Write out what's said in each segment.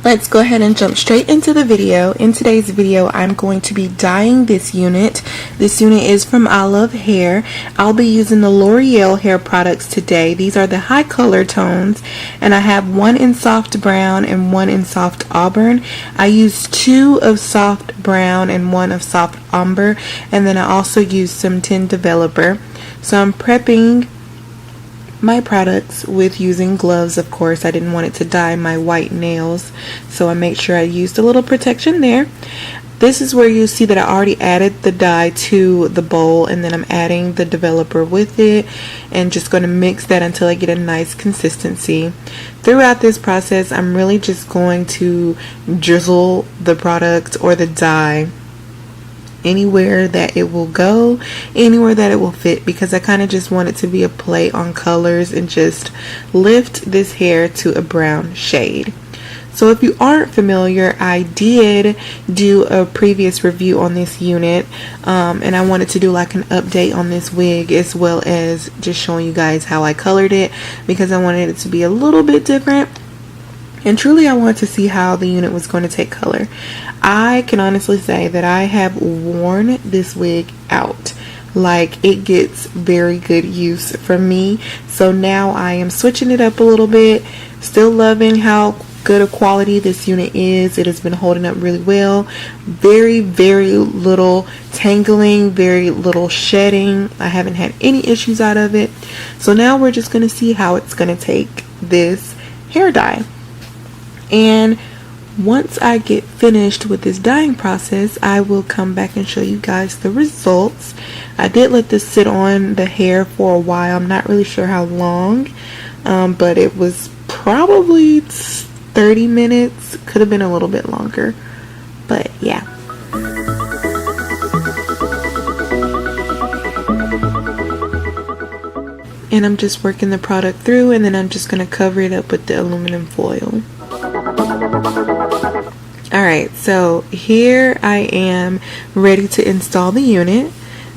Let's go ahead and jump straight into the video. In today's video, I'm going to be dyeing this unit. This unit is from Allove hair. I'll be using the L'Oreal hair products today. These are the high color tones, and I have one in soft brown and one in soft auburn. I used two of soft brown and one of soft umber, and then I also used some tint developer. So I'm prepping my products with using gloves. Of course, I didn't want it to dye my white nails, so I made sure I used a little protection there. This is where you see that I already added the dye to the bowl, and then I'm adding the developer with it and just going to mix that until I get a nice consistency. Throughout this process, I'm really just going to drizzle the product or the dye anywhere that it will go, anywhere that it will fit, because I kind of just want it to be a play on colors and just lift this hair to a brown shade. So if you aren't familiar, I did do a previous review on this unit, and I wanted to do like an update on this wig as well as just showing you guys how I colored it, because I wanted it to be a little bit different. And truly I wanted to see how the unit was going to take color. I can honestly say that I have worn this wig out. Like, it gets very good use from me. So now I am switching it up a little bit. Still loving how good a quality this unit is. It has been holding up really well. Very little tangling, very little shedding. I haven't had any issues out of it. So now we're just going to see how it's going to take this hair dye. And once I get finished with this dyeing process, I will come back and show you guys the results. I did let this sit on the hair for a while. I'm not really sure how long, but it was probably 30 minutes. Could have been a little bit longer, but yeah. And I'm just working the product through, and then I'm just going to cover it up with the aluminum foil. Alright, so here I am ready to install the unit.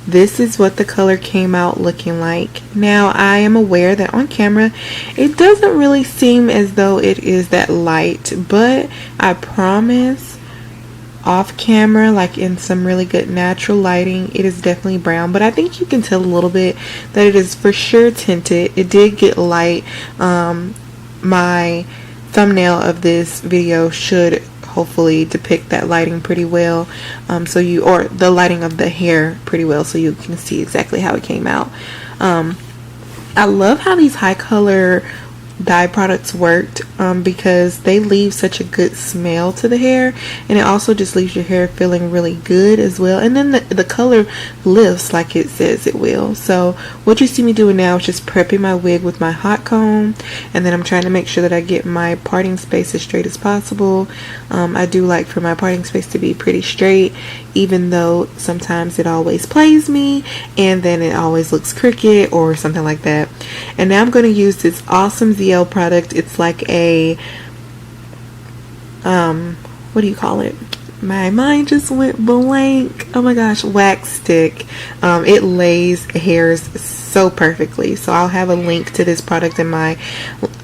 This is what the color came out looking like. Now, I am aware that on camera it doesn't really seem as though it is that light, but I promise off camera, like in some really good natural lighting, it is definitely brown. But I think you can tell a little bit that it is for sure tinted. It did get light. My thumbnail of this video should hopefully depict that lighting pretty well, or the lighting of the hair pretty well, so you can see exactly how it came out. I love how these high color dye products worked, because they leave such a good smell to the hair, and it also just leaves your hair feeling really good as well. And then the color lifts like it says it will. So what you see me doing now is just prepping my wig with my hot comb, and then I'm trying to make sure that I get my parting space as straight as possible. I do like for my parting space to be pretty straight, even though sometimes it always plays me and then it always looks crooked or something like that. And now I'm going to use this awesome ZL product. It's like a what do you call it? My mind just went blank. Oh my gosh, wax stick. It lays hairs so perfectly. So I'll have a link to this product in my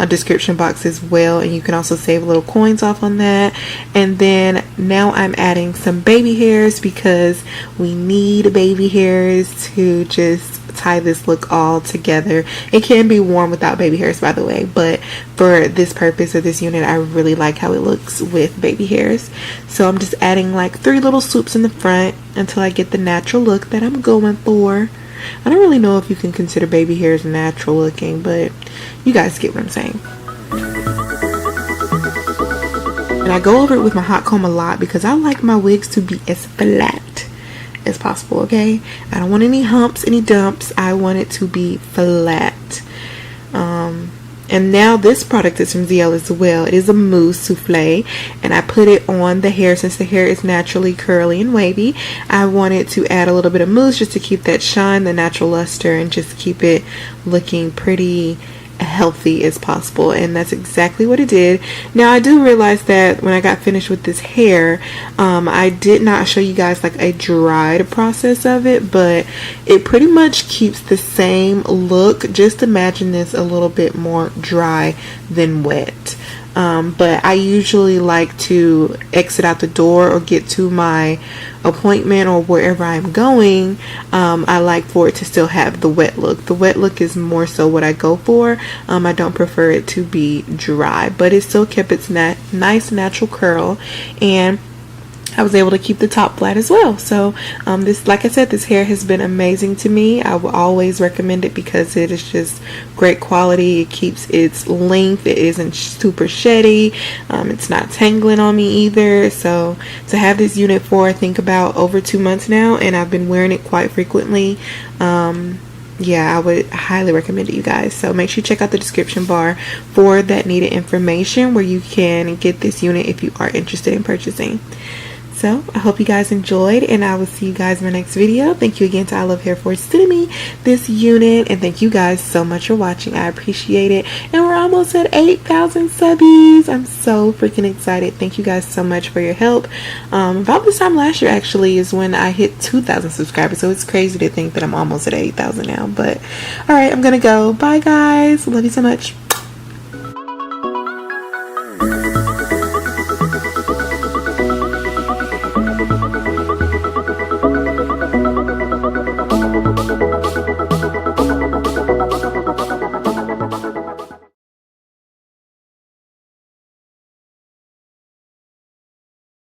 description box as well, and you can also save little coins off on that. And then now I'm adding some baby hairs, because we need baby hairs to just tie this look all together. It can be worn without baby hairs, by the way, but for this purpose of this unit, I really like how it looks with baby hairs. So I'm just adding like 3 little swoops in the front until I get the natural look that I'm going for. I don't really know if you can consider baby hairs natural looking, but you guys get what I'm saying. And I go over it with my hot comb a lot, because I like my wigs to be as flat as possible, okay? I don't want any humps, any dumps. I want it to be flat. And now this product is from ZL as well. It is a mousse souffle, and I put it on the hair. Since the hair is naturally curly and wavy, I wanted to add a little bit of mousse just to keep that shine, the natural luster, and just keep it looking pretty healthy as possible. And that's exactly what it did. Now, I do realize that when I got finished with this hair, I did not show you guys like a dried process of it, but it pretty much keeps the same look. Just imagine this a little bit more dry than wet. but I usually like to exit out the door or get to my appointment or wherever I'm going. I like for it to still have the wet look. The wet look is more so what I go for. I don't prefer it to be dry, but it still kept its nice natural curl, and I was able to keep the top flat as well. So this, like I said, this hair has been amazing to me. I will always recommend it because it is just great quality. It keeps its length. It isn't super sheddy. It's not tangling on me either. So to have this unit for, I think, about over 2 months now, and I've been wearing it quite frequently. Yeah, I would highly recommend it, you guys. So make sure you check out the description bar for that needed information where you can get this unit if you are interested in purchasing. So I hope you guys enjoyed, and I will see you guys in my next video. Thank you again to Allove Hair for sending me this unit, and thank you guys so much for watching. I appreciate it, and we're almost at 8,000 subbies. I'm so freaking excited. Thank you guys so much for your help. About this time last year actually is when I hit 2,000 subscribers, so it's crazy to think that I'm almost at 8,000 now. But all right, I'm gonna go. Bye guys, love you so much.